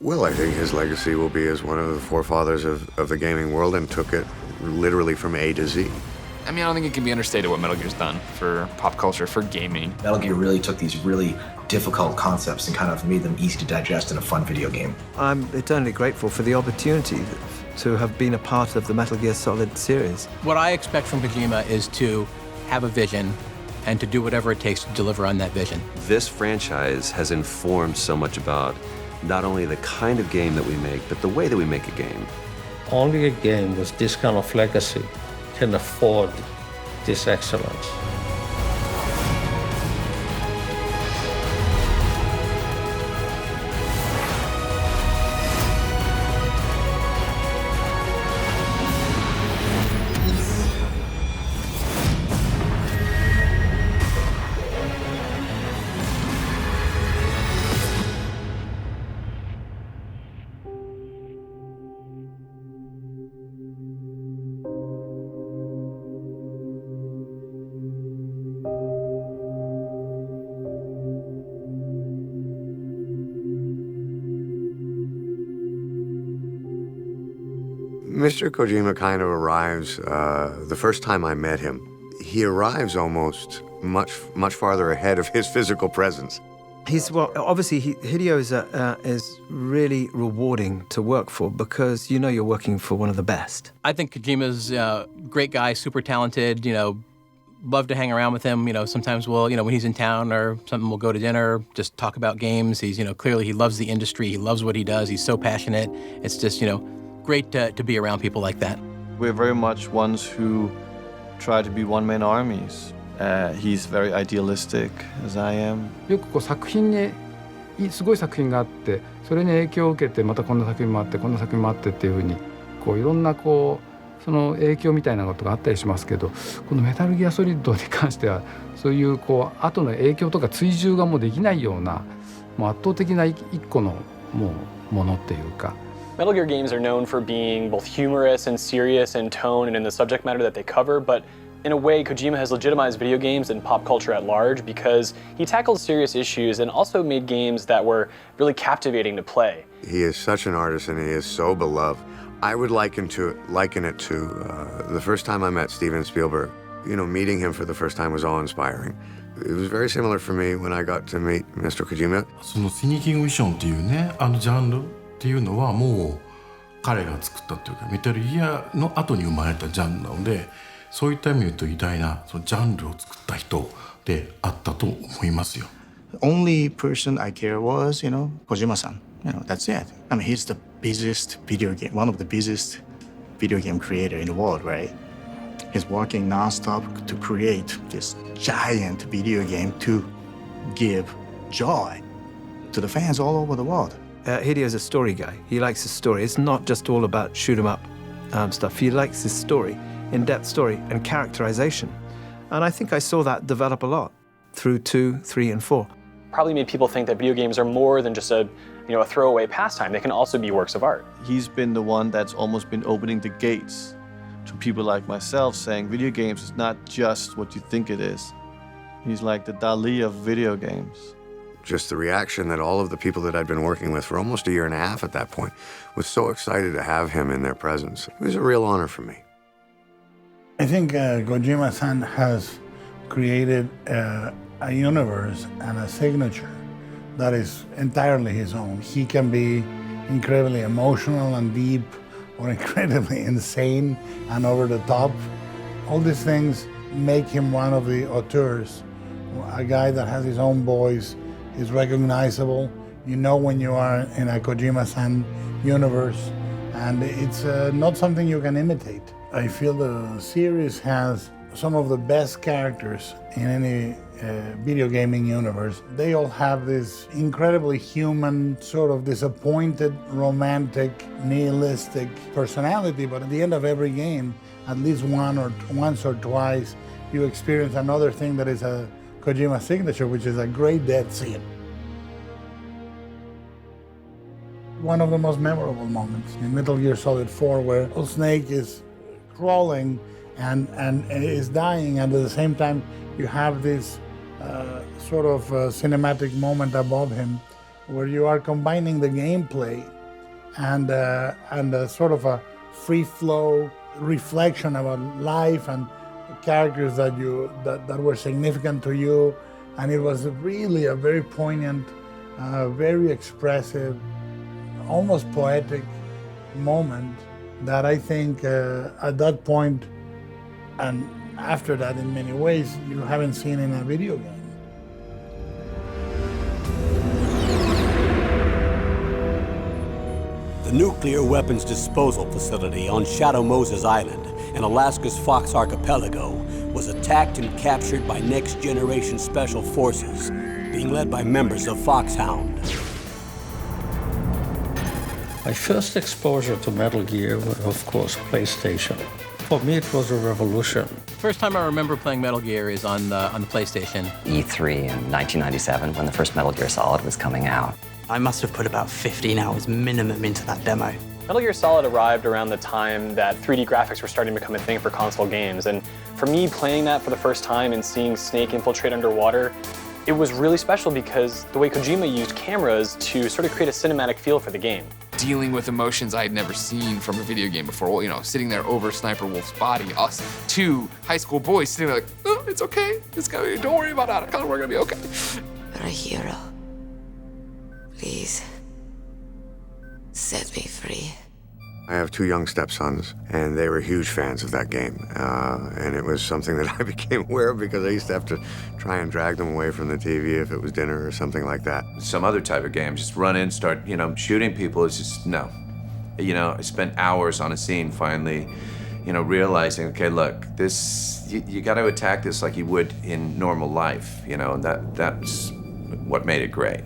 Well, I think his legacy will be as one of the forefathers of the gaming world and took it literally from A to Z. I mean, I don't think it can be understated what Metal Gear's done for pop culture, for gaming. Metal Gear really took these really difficult concepts and kind of made them easy to digest in a fun video game. I'm eternally grateful for the opportunity to have been a part of the Metal Gear Solid series. What I expect from Kojima is to have a vision and to do whatever it takes to deliver on that vision. This franchise has informed so much about not only the kind of game that we make, but the way that we make a game. Only a game with this kind of legacy can afford this excellence. Mr. Kojima kind of arrives, the first time I met him, he arrives almost much farther ahead of his physical presence. Obviously, Hideo is really rewarding to work for because you know you're working for one of the best. I think Kojima's a great guy, super talented, love to hang around with him. Sometimes when he's in town or something, we'll go to dinner, just talk about games. He's, clearly he loves the industry. He loves what he does. He's so passionate. It's just, great to be around people like that. We're very much ones who try to be one-man armies. He's very idealistic, as I am. よく作品にすごい作品があって、それに影響を受けてまたこんな作品もあってこんな作品もあってっていう風にいろんなその影響みたいなことがあったりしますけど、このメタルギアソリッドに関してはそういう後の影響とか追従がもうできないようなもう圧倒的な一個のものっていうか。Metal Gear games are known for being both humorous and serious in tone and in the subject matter that they cover, but in a way, Kojima has legitimized video games and pop culture at large because he tackled serious issues and also made games that were really captivating to play. He is such an artist and he is so beloved. I would liken it to the first time I met Steven Spielberg. Meeting him for the first time was awe-inspiring. It was very similar for me when I got to meet Mr. Kojima. そのシニキングミッションっていうね、ジャンルっていうのはもう彼が作ったっていうか、メタルギアの後に生まれたジャンルなので、そういった意味で言うと偉大なそのジャンルを作った人であったと思いますよ。Only person I care was, Kojima-san. That's it. I mean, he's the busiest one of the busiest video game creator in the world, right? He's working nonstop to create this giant video game to give joy to the fans all over the world. Hideo's a story guy. He likes his story. It's not just all about shoot 'em up stuff. He likes his story, in-depth story and characterization. And I think I saw that develop a lot through 2, 3, and 4. Probably made people think that video games are more than just a throwaway pastime. They can also be works of art. He's been the one that's almost been opening the gates to people like myself, saying video games is not just what you think it is. He's like the Dali of video games. Just the reaction that all of the people that I'd been working with for almost a year and a half at that point was so excited to have him in their presence. It was a real honor for me. I think Kojima-san has created a universe and a signature that is entirely his own. He can be incredibly emotional and deep or incredibly insane and over the top. All these things make him one of the auteurs, a guy that has his own voice, is recognizable. You know when you are in a Kojima-san universe, and it's not something you can imitate. I feel the series has some of the best characters in any video gaming universe. They all have this incredibly human, sort of disappointed, romantic, nihilistic personality, but at the end of every game, at least once or twice, you experience another thing that is a Kojima signature, which is a great death scene. One of the most memorable moments in Metal Gear Solid 4, where Snake is crawling and is dying, and at the same time you have this sort of cinematic moment above him where you are combining the gameplay and sort of a free flow reflection about life and characters that were significant to you, and it was really a very poignant, very expressive, almost poetic moment that I think at that point and after that in many ways you haven't seen in a video game. The nuclear weapons disposal facility on Shadow Moses Island in Alaska's Fox Archipelago was attacked and captured by Next Generation Special Forces, being led by members of Foxhound. My first exposure to Metal Gear was, of course, PlayStation. For me, it was a revolution. First time I remember playing Metal Gear is on the PlayStation. E3 in 1997 when the first Metal Gear Solid was coming out. I must have put about 15 hours minimum into that demo. Metal Gear Solid arrived around the time that 3D graphics were starting to become a thing for console games, and for me playing that for the first time and seeing Snake infiltrate underwater, it was really special because the way Kojima used cameras to sort of create a cinematic feel for the game. Dealing with emotions I'd never seen from a video game before, you know, sitting there over Sniper Wolf's body, us two high school boys sitting there like, oh, it's okay, don't worry about it, we're gonna be okay. You're a hero. Please, set me free. I have two young stepsons, and they were huge fans of that game. And it was something that I became aware of because I used to have to try and drag them away from the TV if it was dinner or something like that. Some other type of game, just run in, start, shooting people, is just, no. I spent hours on a scene finally, realizing, okay, look, this, you got to attack this like you would in normal life, and that's what made it great.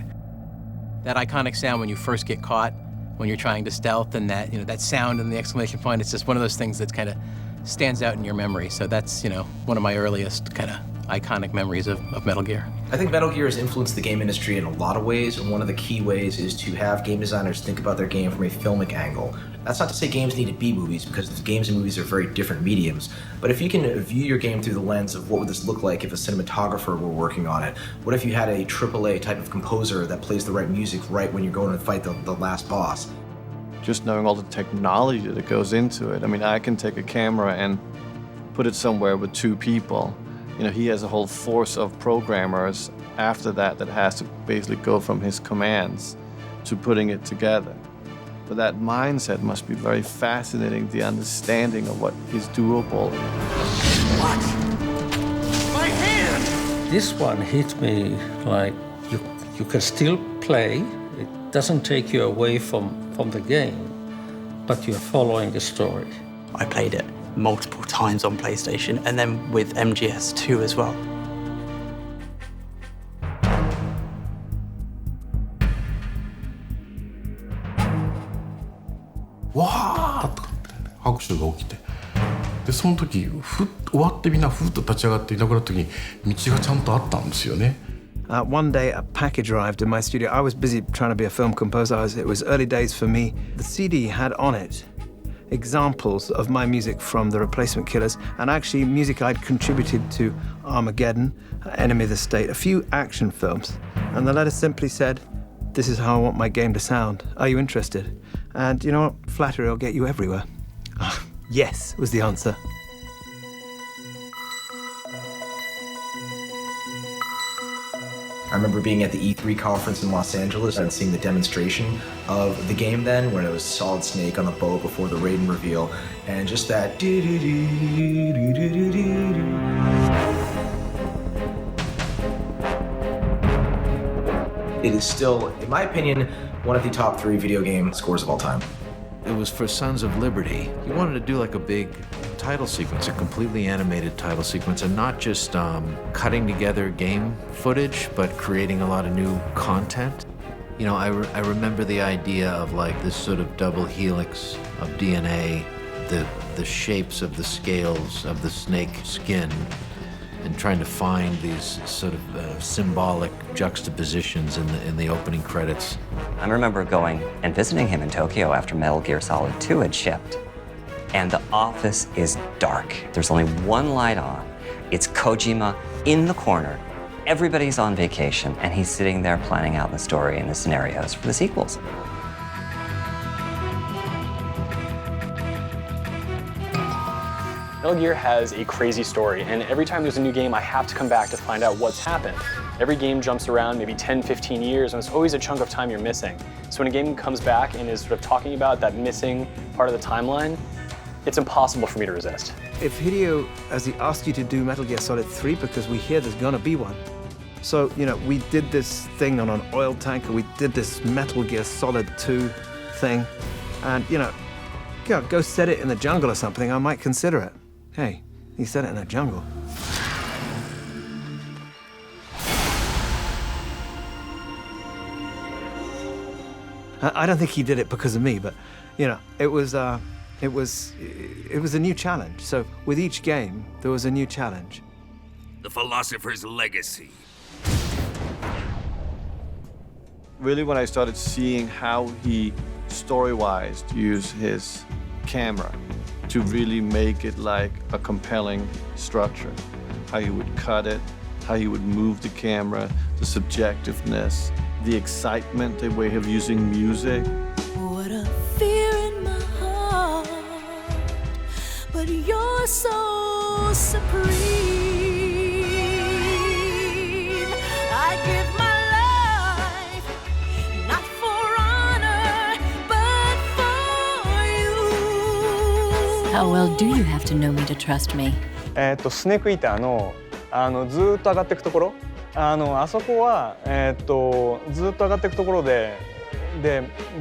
That iconic sound when you first get caught, when you're trying to stealth, and that that sound and the exclamation point, it's just one of those things that kind of stands out in your memory. So that's one of my earliest kind of iconic memories of Metal Gear. I think Metal Gear has influenced the game industry in a lot of ways, and one of the key ways is to have game designers think about their game from a filmic angle. That's not to say games need to be movies, because games and movies are very different mediums, but if you can view your game through the lens of what would this look like if a cinematographer were working on it, what if you had a AAA type of composer that plays the right music right when you're going to fight the last boss. Just knowing all the technology that goes into it. I mean, I can take a camera and put it somewhere with two people. He has a whole force of programmers after that has to basically go from his commands to putting it together. But that mindset must be very fascinating, the understanding of what is doable. What? My hand! This one hit me like you can still play. It doesn't take you away from the game, but you're following the story. I played it multiple times on PlayStation, and then with MGS2 as well.わーっと拍手が起きて、でその時終わってみんなふっと立ち上がっていなくなった時に道がちゃんとあったんですよね。One day, a package arrived in my studio. I was busy trying to be a film composer. It was early days for me. The CD had on it examples of my music from The Replacement Killers, and actually music I'd contributed to Armageddon, Enemy of the State, a few action films. And the letter simply said, "This is how I want my game to sound. Are you interested?" And you know what? Flattery will get you everywhere. Yes, was the answer. I remember being at the E3 conference in Los Angeles and seeing the demonstration of the game then, when it was Solid Snake on the boat before the Raiden reveal, and just that It is still, in my opinion, one of the top 3 video game scores of all time. It was for Sons of Liberty. He wanted to do like a big title sequence, a completely animated title sequence, and not just cutting together game footage, but creating a lot of new content. I remember the idea of like this sort of double helix of DNA, the shapes of the scales of the snake skin, and trying to find these sort of symbolic juxtapositions in the opening credits. I remember going and visiting him in Tokyo after Metal Gear Solid 2 had shipped. And the office is dark. There's only one light on. It's Kojima in the corner, Everybody's on vacation, and he's sitting there planning out the story and the scenarios for the sequels. Metal Gear has a crazy story, and every time there's a new game, I have to come back to find out what's happened. Every game jumps around maybe 10, 15 years, and it's always a chunk of time you're missing. So when a game comes back and is sort of talking about that missing part of the timeline, it's impossible for me to resist. If Hideo, as he asked you to do Metal Gear Solid 3, because we hear there's gonna be one. So, you know, we did this thing on an oil tanker, we did this Metal Gear Solid 2 thing, and, you know, go set it in the jungle or something, I might consider it. Hey, he set it in a jungle. I don't think he did it because of me, but you know, it was a new challenge. So with each game, there was a new challenge. The philosopher's legacy. Really, when I started seeing how he story-wise used his camera to really make it like a compelling structure, how he would cut it, how he would move the camera, the subjectiveness, the excitement, the way of using music. What a fear in my heart, but you're so supreme. I give my life, not for honor, but for you. How well do you have to know me to trust me? スネークイーターのずーっと上がっていくところ、あそこはずーっと上がっていくところで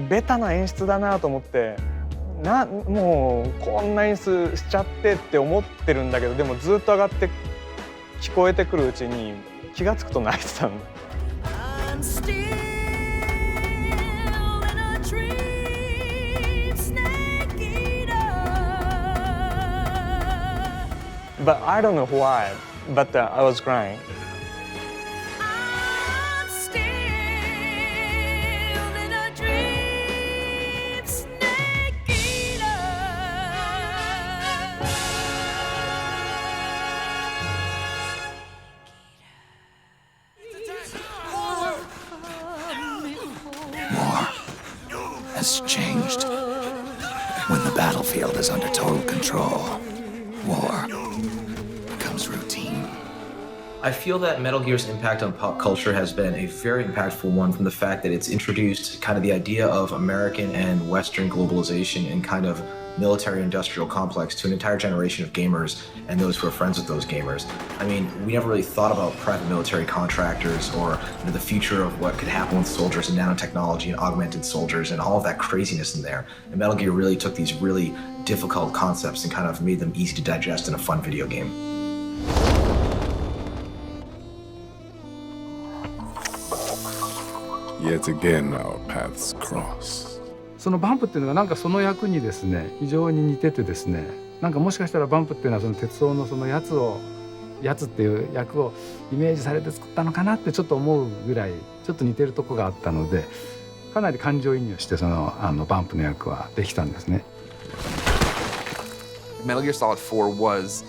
ベタな演出だなと思って、もうこんな演出しちゃってって思ってるんだけど、でもずーっと上がって聞こえてくるうちに気がつくと泣いてたの。But I don't know why, but I was crying. War has changed. When the battlefield is under total control, war becomes routine. I feel that Metal Gear's impact on pop culture has been a very impactful one from the fact that it's introduced kind of the idea of American and Western globalization and kind of military-industrial complex to an entire generation of gamers and those who are friends with those gamers. I mean, we never really thought about private military contractors or the future of what could happen with soldiers and nanotechnology and augmented soldiers and all of that craziness in there. And Metal Gear really took these really difficult concepts and kind of made them easy to digest in a fun video game. Yet again, our paths cross. そのバンプっていうのがなんかその役にですね非常に似ててですね、なんかもしかしたらバンプっていうのはその鉄夫のそのやつっていう役をイメージされて作ったのかなってちょっと思うぐらいちょっと似てるとこがあったので、かなり感情移入してそのバンプの役はできたんですね。Metal Gear Solid 4 was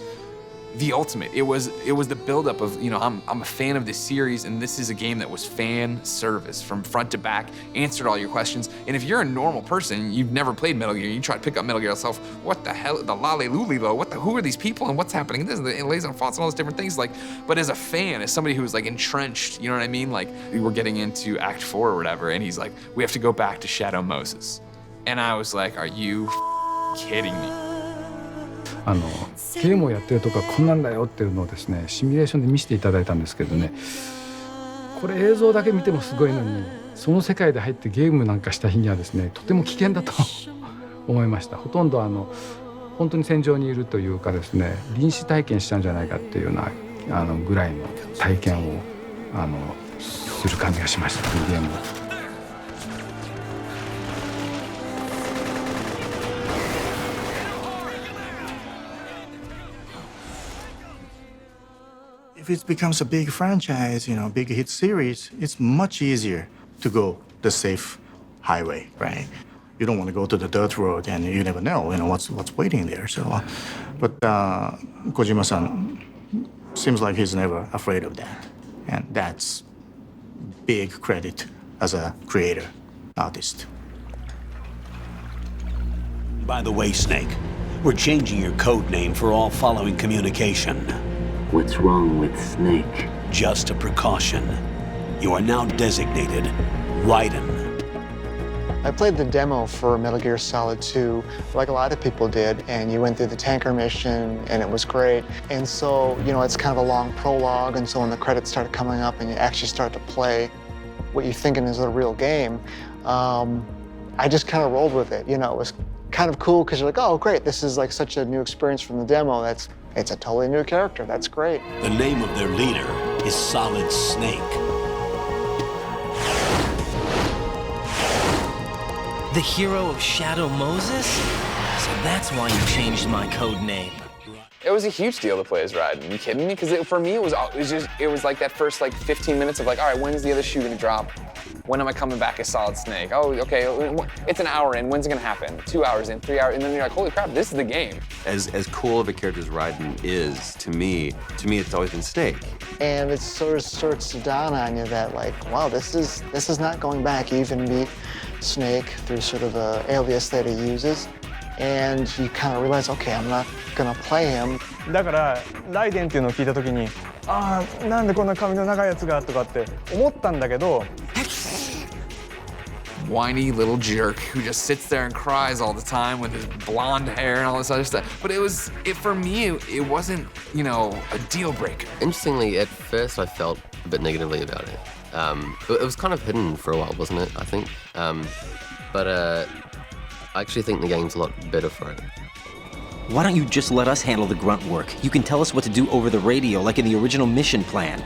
the ultimate. It was the buildup of, you know, I'm a fan of this series, and this is a game that was fan service from front to back, answered all your questions. And if you're a normal person, you've never played Metal Gear, you try to pick up Metal Gear yourself, what the hell, the lale lulilo, who are these people and what's happening? This is the laser fonts and all those different things. Like, but as a fan, as somebody who's like entrenched, you know what I mean? Like, we were getting into Act 4 or whatever, and he's like, we have to go back to Shadow Moses. And I was like, are you kidding me? ゲームをやってるとかこんなんだよっていうのをですねシミュレーションで見せていただいたんですけどね、これ映像だけ見てもすごいのにその世界で入ってゲームなんかした日にはですねとても危険だと思いました。ほとんど本当に戦場にいるというかですね臨死体験しちゃうんじゃないかっていうようなぐらいの体験をする感じがしました、ゲームを。If it becomes a big franchise, you know, big hit series, it's much easier to go the safe highway, right? You don't want to go to the dirt road, and you never know, you know, what's waiting there. So, but Kojima-san seems like he's never afraid of that. And that's big credit as a creator, artist. By the way, Snake, we're changing your code name for all following communication. What's wrong with Snake? Just a precaution. You are now designated Raiden. I played the demo for Metal Gear Solid 2, like a lot of people did, and you went through the tanker mission, and it was great. And so, you know, it's kind of a long prologue, and so when the credits start coming up and you actually start to play what you're thinking is a real game, I just kind of rolled with it. You know, it was kind of cool because you're like, oh, great, this is like such a new experience from the demo. It's a totally new character. That's great. The name of their leader is Solid Snake. The hero of Shadow Moses? So that's why you changed my code name. It was a huge deal to play as Raiden. Are you kidding me? Because for me, it was like that first like 15 minutes of like, all right, when's the other shoe gonna drop? When am I coming back as Solid Snake? Oh, okay, it's an hour in. When's it gonna happen? 2 hours in, 3 hours, and then you're like, holy crap, this is the game. As cool of a character as Raiden is, to me, it's always been Snake. And it sort of starts to dawn on you that like, wow, this is not going back. You even meet Snake through sort of the alias that he uses. And you kind of realize, okay, I'm not gonna play him. だからライデンっていうのを聞いた時に、ああ、なんでこんな髪の長いやつがとかって思ったんだけど。Whiny little jerk who just sits there and cries all the time with his blonde hair and all this other stuff. But for me, it wasn't, you know, a deal breaker. Interestingly, at first I felt a bit negatively about it. It was kind of hidden for a while, wasn't it, I think? But I actually think the game's a lot better for it. Why don't you just let us handle the grunt work? You can tell us what to do over the radio, like in the original mission plan.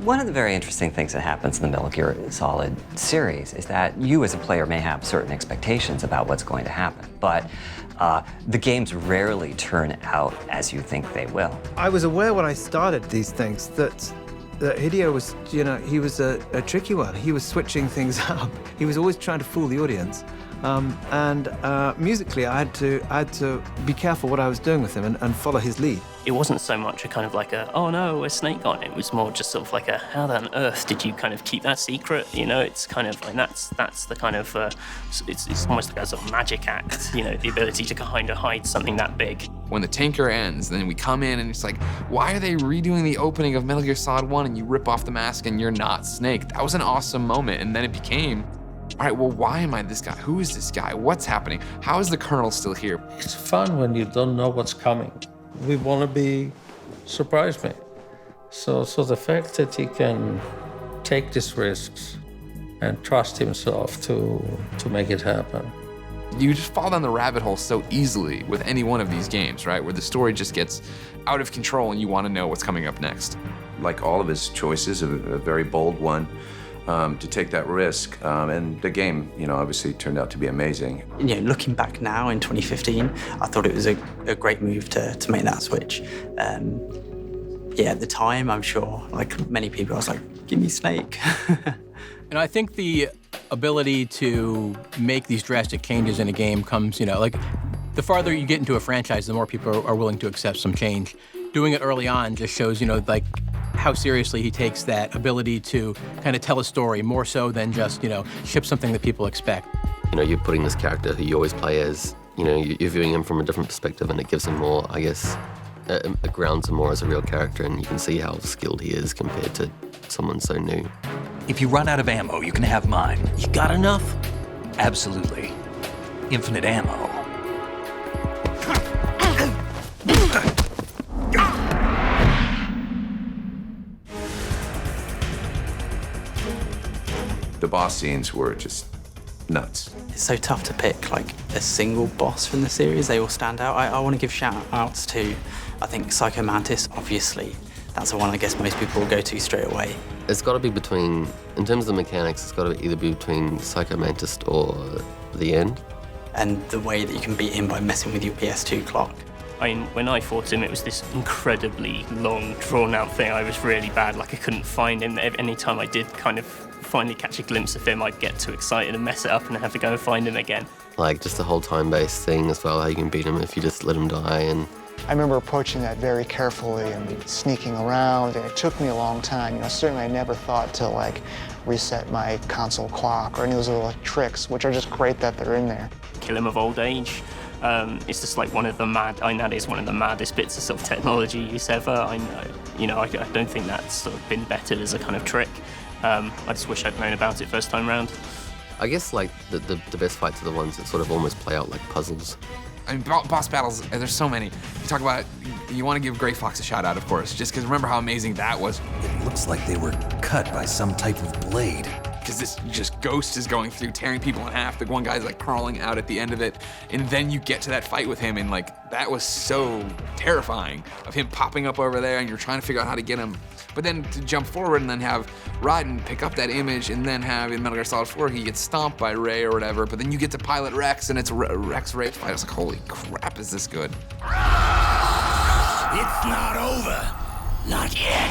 One of the very interesting things that happens in the Metal Gear Solid series is that you as a player may have certain expectations about what's going to happen, but the games rarely turn out as you think they will. I was aware when I started these things that Hideo was, you know, he was a tricky one. He was switching things up. He was always trying to fool the audience. And musically, I had to be careful what I was doing with him and follow his lead. It wasn't so much a kind of like a, oh no, where's Snake gone? It was more just sort of like a, how on earth did you kind of keep that secret? You know, it's kind of like, that's the kind of, it's almost like a sort of magic act, you know, the ability to kind of hide something that big. When the tanker ends, then we come in and it's like, why are they redoing the opening of Metal Gear Solid 1 and you rip off the mask and you're not Snake? That was an awesome moment. And then it became, all right, well, why am I this guy? Who is this guy? What's happening? How is the Colonel still here? It's fun when you don't know what's coming. We want to be surprise me. So the fact that he can take these risks and trust himself to make it happen. You just fall down the rabbit hole so easily with any one of these games, right? Where the story just gets out of control and you want to know what's coming up next. Like all of his choices, a very bold one. To take that risk, and the game, you know, obviously turned out to be amazing. You know, looking back now in 2015, I thought it was a great move to make that switch. Yeah, at the time, I'm sure, like many people, I was like, give me Snake. And I think the ability to make these drastic changes in a game comes, you know, like the farther you get into a franchise, the more people are willing to accept some change. Doing it early on just shows, you know, like how seriously he takes that ability to kind of tell a story more so than just, you know, ship something that people expect. You know, you're putting this character who you always play as, you know, you're viewing him from a different perspective, and it gives him more, I guess, it grounds him more as a real character, and you can see how skilled he is compared to someone so new. If you run out of ammo, you can have mine. You got enough? Absolutely. Infinite ammo. The boss scenes were just nuts. It's so tough to pick like a single boss from the series. They all stand out. I want to give shout outs to, I think, Psycho Mantis, obviously. That's the one I guess most people will go to straight away. It's got to be between, in terms of the mechanics, it's got to either be between Psycho Mantis or the end. And the way that you can beat him by messing with your PS2 clock. I mean, when I fought him, it was this incredibly long, drawn-out thing. I was really bad, like I couldn't find him. Any time I did kind of finally catch a glimpse of him, I'd get too excited and mess it up and have to go and find him again. Like, just the whole time-based thing as well, how you can beat him if you just let him die, and I remember approaching that very carefully and sneaking around, and it took me a long time. You know, certainly I never thought to like reset my console clock or any of those little tricks, which are just great that they're in there. Kill him of old age. It's just like one of the that is one of the maddest bits of sort of technology use ever. I don't think that's sort of been bettered as a kind of trick. I just wish I'd known about it first time round. I guess like the best fights are the ones that sort of almost play out like puzzles. I mean, boss battles, there's so many. You talk about, you want to give Gray Fox a shout out, of course, just because remember how amazing that was. It looks like they were cut by some type of blade. Because this just ghost is going through, tearing people in half. The one guy's like crawling out at the end of it. And then you get to that fight with him, and like, that was so terrifying of him popping up over there, and you're trying to figure out how to get him. But then to jump forward and then have Raiden pick up that image, and then have in Metal Gear Solid 4, he gets stomped by Ray or whatever, but then you get to pilot Rex, and it's Rex Ray fight. I was like, holy crap, is this good? It's not over. Not yet.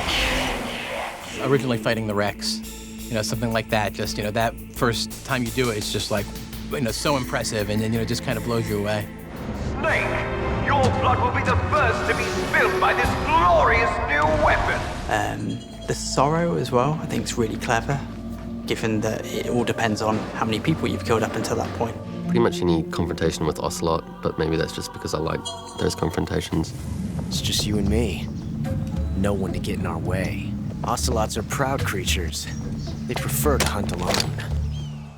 Originally fighting the Rex, something like that, just, that first time you do it, it's just like, so impressive, and then, just kind of blows you away. Snake, your blood will be the first to be spilled by this glorious new weapon. The sorrow as well, I think is really clever, given that it all depends on how many people you've killed up until that point. Pretty much any confrontation with Ocelot, but maybe that's just because I like those confrontations. It's just you and me. No one to get in our way. Ocelots are proud creatures. They prefer to hunt alone.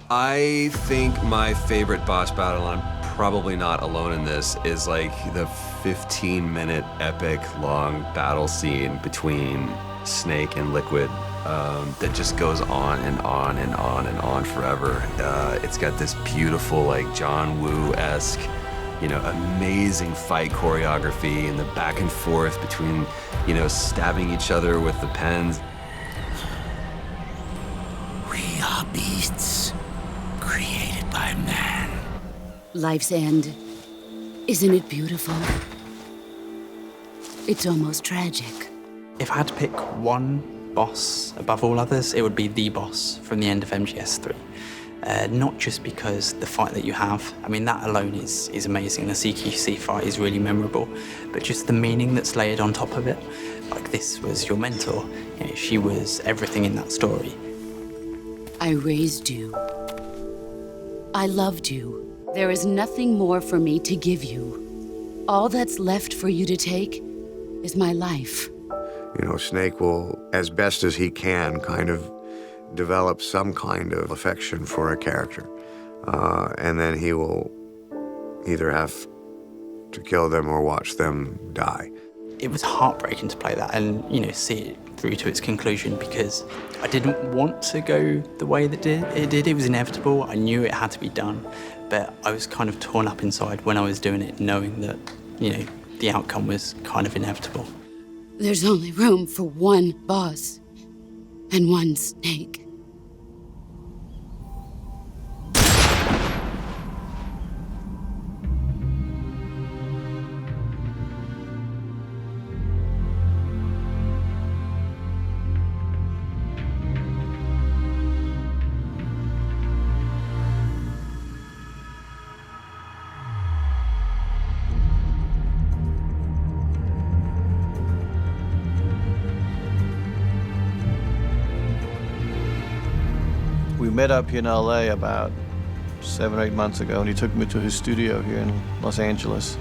I think my favorite boss battle, and I'm probably not alone in this, is like the 15-minute epic long battle scene between Snake and Liquid that just goes on and on and on and on forever. It's got this beautiful, like John Woo-esque, amazing fight choreography and the back and forth between, stabbing each other with the pens. We are beasts created by man. Life's end. Isn't it beautiful? It's almost tragic. If I had to pick one boss above all others, it would be the boss from the end of MGS3. Not just because the fight that you have, I mean, that alone is amazing. The CQC fight is really memorable, but just the meaning that's layered on top of it. Like, this was your mentor. She was everything in that story. I raised you. I loved you. There is nothing more for me to give you. All that's left for you to take is my life. Snake will, as best as he can, kind of develop some kind of affection for a character. And then he will either have to kill them or watch them die. It was heartbreaking to play that and, see it through to its conclusion, because I didn't want to go the way that it did. It was inevitable. I knew it had to be done, but I was kind of torn up inside when I was doing it, knowing that, the outcome was kind of inevitable. There's only room for one boss and one Snake. We met up here in LA about 7 or 8 months ago, and he took me to his studio here in Los Angeles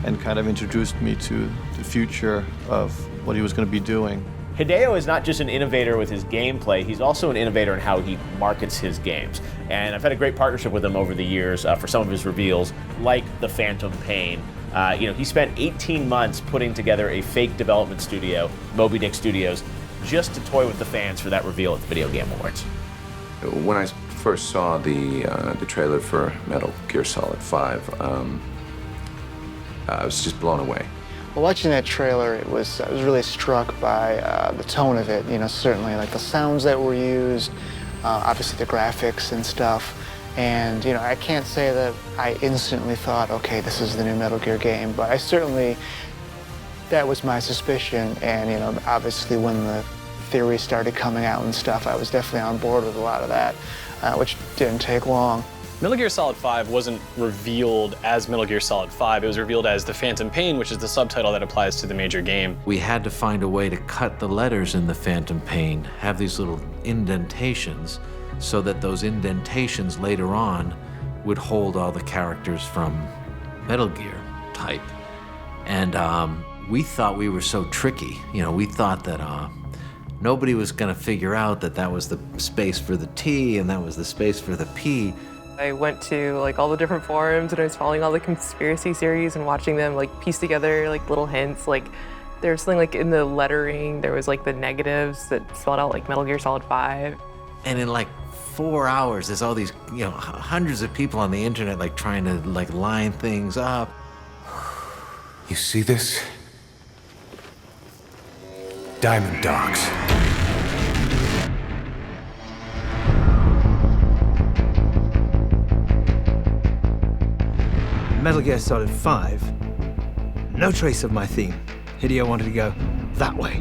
and kind of introduced me to the future of what he was going to be doing. Hideo is not just an innovator with his gameplay, he's also an innovator in how he markets his games. And I've had a great partnership with him over the years for some of his reveals, like the Phantom Pain. He spent 18 months putting together a fake development studio, Moby Dick Studios, just to toy with the fans for that reveal at the Video Game Awards. When I first saw the trailer for Metal Gear Solid 5, I was just blown away. Well, watching that trailer, I was really struck by the tone of it. Certainly like the sounds that were used, obviously the graphics and stuff. And I can't say that I instantly thought, okay, this is the new Metal Gear game, but I certainly, that was my suspicion. And obviously when the theories started coming out and stuff, I was definitely on board with a lot of that, which didn't take long. Metal Gear Solid 5 wasn't revealed as Metal Gear Solid 5, it was revealed as The Phantom Pain, which is the subtitle that applies to the major game. We had to find a way to cut the letters in The Phantom Pain, have these little indentations, so that those indentations later on would hold all the characters from Metal Gear type. And we thought we were so tricky. You know, we thought that nobody was gonna figure out that that was the space for the T and that was the space for the P. I went to like all the different forums and I was following all the conspiracy series and watching them like piece together like little hints. Like there was something like in the lettering, there was like the negatives that spelled out like Metal Gear Solid 5. And in like 4 hours, there's all these, you know, hundreds of people on the internet like trying to like line things up. You see this? Diamond Dogs. Metal Gear Solid 5, no trace of my theme. Hideo wanted to go that way,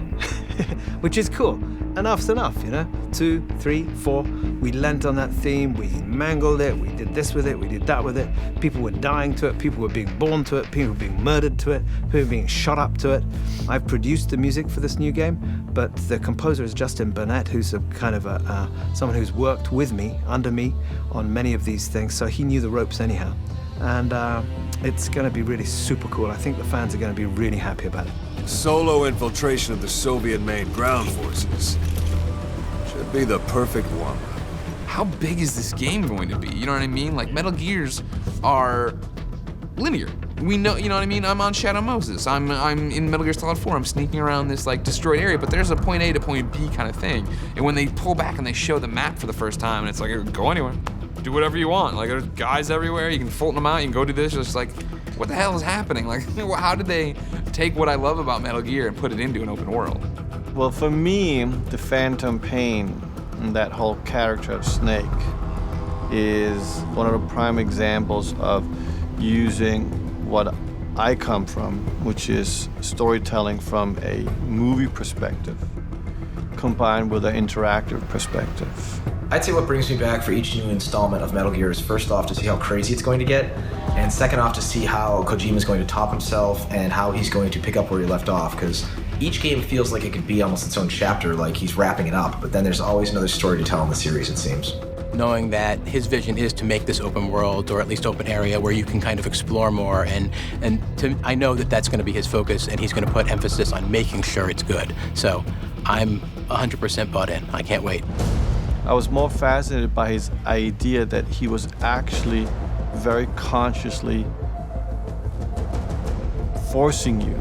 which is cool. Enough's enough, you know? 2, 3, 4, we lent on that theme, we mangled it, we did this with it, we did that with it. People were dying to it, people were being born to it, people were being murdered to it, people were being shot up to it. I've produced the music for this new game, but the composer is Justin Burnett, who's a kind of someone who's worked with me, under me, on many of these things, so he knew the ropes anyhow. And it's going to be really super cool. I think the fans are going to be really happy about it. Solo infiltration of the Soviet-made ground forces. Should be the perfect one. How big is this game going to be? You know what I mean? Like, Metal Gears are linear. We know, you know what I mean? I'm on Shadow Moses. I'm in Metal Gear Solid 4. I'm sneaking around this like destroyed area, but there's a point A to point B kind of thing. And when they pull back and they show the map for the first time, and it's like, go anywhere. Do whatever you want. Like, there's guys everywhere. You can Fulton them out. You can go do this. It's like, what the hell is happening? Like, how did they take what I love about Metal Gear and put it into an open world? Well, for me, the Phantom Pain and that whole character of Snake is one of the prime examples of using what I come from, which is storytelling from a movie perspective, combined with an interactive perspective. I'd say what brings me back for each new installment of Metal Gear is first off to see how crazy it's going to get, and second off to see how Kojima's going to top himself and how he's going to pick up where he left off, because each game feels like it could be almost its own chapter, like he's wrapping it up, but then there's always another story to tell in the series, it seems. Knowing that his vision is to make this open world, or at least open area, where you can kind of explore more, and I know that that's going to be his focus, and he's going to put emphasis on making sure it's good. So I'm 100% bought in. I can't wait. I was more fascinated by his idea that he was actually very consciously forcing you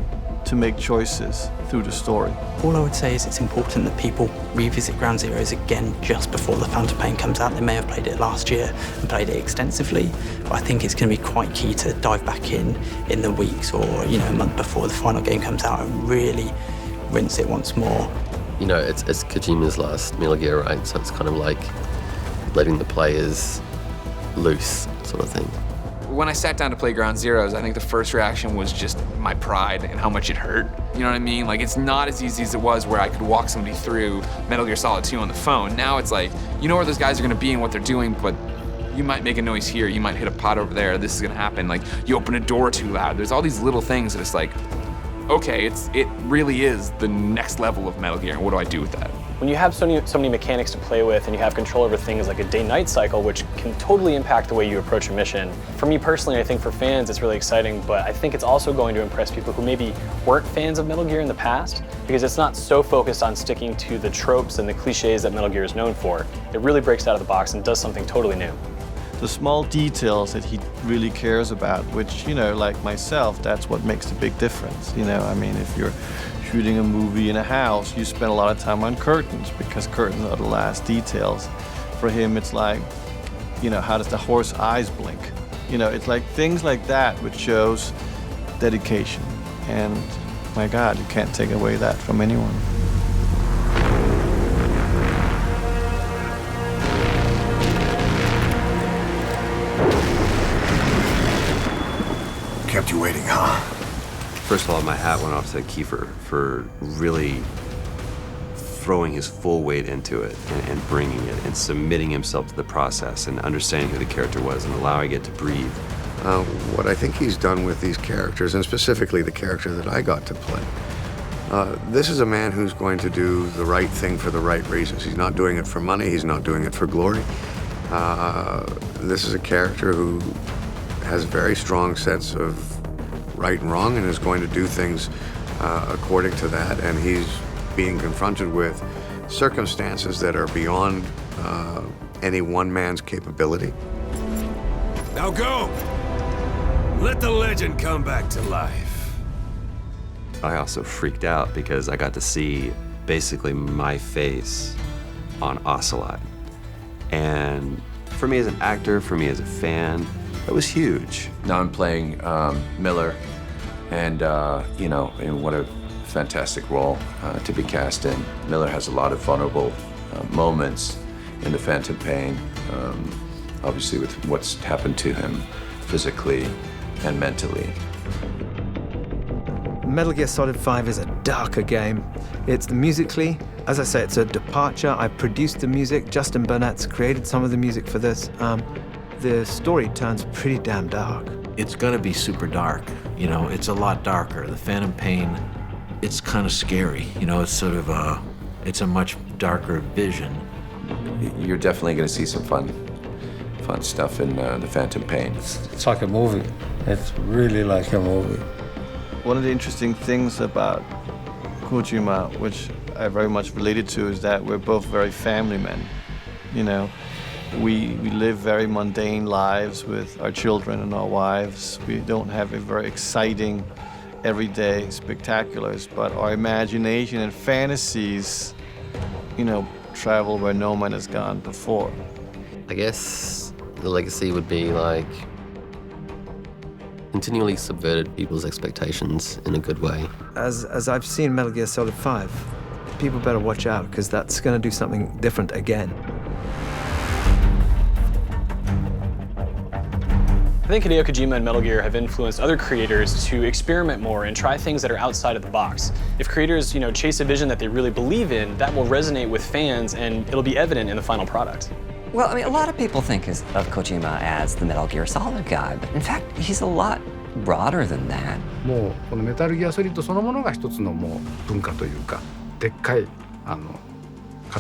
to make choices through the story. All I would say is it's important that people revisit Ground Zeroes again just before the Phantom Pain comes out. They may have played it last year and played it extensively, but I think it's going to be quite key to dive back in the weeks or a month before the final game comes out and really rinse it once more. You know, it's Kojima's last Metal Gear, right? So it's kind of like letting the players loose, sort of thing. When I sat down to play Ground Zeroes, I think the first reaction was just my pride and how much it hurt. You know what I mean? Like, it's not as easy as it was where I could walk somebody through Metal Gear Solid 2 on the phone. Now it's like, you know where those guys are gonna be and what they're doing, but you might make a noise here, you might hit a pot over there, this is gonna happen. Like, you open a door too loud. There's all these little things that it's like, okay, it really is the next level of Metal Gear, and what do I do with that? When you have so many mechanics to play with and you have control over things like a day-night cycle, which can totally impact the way you approach a mission. For me personally, I think for fans it's really exciting, but I think it's also going to impress people who maybe weren't fans of Metal Gear in the past, because it's not so focused on sticking to the tropes and the cliches that Metal Gear is known for. It really breaks out of the box and does something totally new. The small details that he really cares about, which, like myself, that's what makes the big difference. I mean, if you're shooting a movie in a house, you spend a lot of time on curtains because curtains are the last details. For him, it's like, how does the horse eyes blink? It's like things like that which shows dedication. And my God, you can't take away that from anyone. Kept you waiting, huh? First of all, my hat went off to Kiefer for really throwing his full weight into it and bringing it and submitting himself to the process and understanding who the character was and allowing it to breathe. What I think he's done with these characters, and specifically the character that I got to play, this is a man who's going to do the right thing for the right reasons. He's not doing it for money, he's not doing it for glory. This is a character who has a very strong sense of right and wrong and is going to do things according to that, and he's being confronted with circumstances that are beyond any one man's capability. Now go! Let the legend come back to life. I also freaked out because I got to see basically my face on Ocelot. And for me as an actor, for me as a fan, that was huge. Now I'm playing Miller, and you know, and what a fantastic role to be cast in. Miller has a lot of vulnerable moments in The Phantom Pain, obviously with what's happened to him physically and mentally. Metal Gear Solid 5 is a darker game. It's musically, as I say, it's a departure. I produced the music. Justin Burnett's created some of the music for this. The story turns pretty damn dark. It's gonna be super dark. You know, it's a lot darker. The Phantom Pain, it's kind of scary. You know, it's sort of it's a much darker vision. You're definitely going to see some fun stuff in The Phantom Pain. It's like a movie. It's really like a movie. One of the interesting things about Kojima, which I very much related to, is that we're both very family men. You know, we live very mundane lives with our children and our wives. We don't have a very exciting, everyday spectaculars, but our imagination and fantasies, you know, travel where no man has gone before. I guess the legacy would be like continually subverted people's expectations in a good way. As I've seen Metal Gear Solid 5, people better watch out, because that's going to do something different again. I think Hideo Kojima and Metal Gear have influenced other creators to experiment more and try things that are outside of the box. If creators, you know, chase a vision that they really believe in, that will resonate with fans and it'll be evident in the final product. Well, I mean, a lot of people think of Kojima as the Metal Gear Solid guy, but in fact, he's a lot broader than that. もうこのメタルギアソリッドそのものが一つのもう文化というか、でっかい塊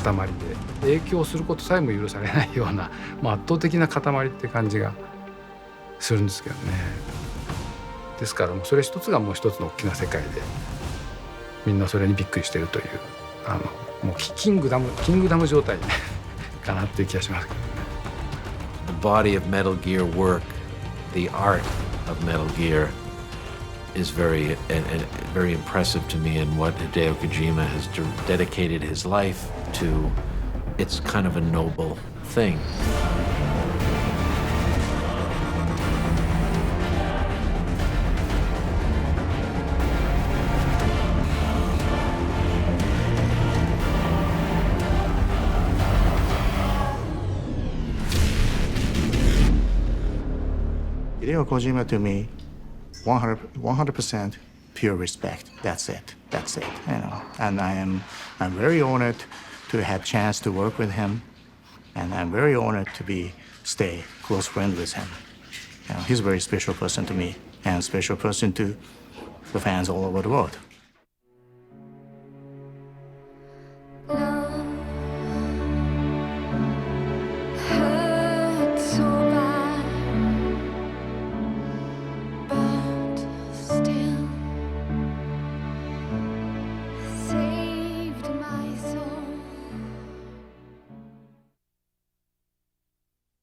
で影響することさえも許されないような、圧倒的な塊って感じがするんですけどね。ですからもうそれ一つがもう一つの大きな世界で、みんなそれにびっくりしてるという、もうキングダム状態かなっていう気がしますけどね。The body of Metal Gear work, the art of Metal Gear is very impressive to me, and what Hideo Kojima has dedicated his life to, it's kind of a noble thing. Hideo Kojima to me, 100% pure respect. That's it. You know, and I'm very honored to have chance to work with him, and I'm very honored to stay close friend with him. You know, he's a very special person to me, and a special person to the fans all over the world.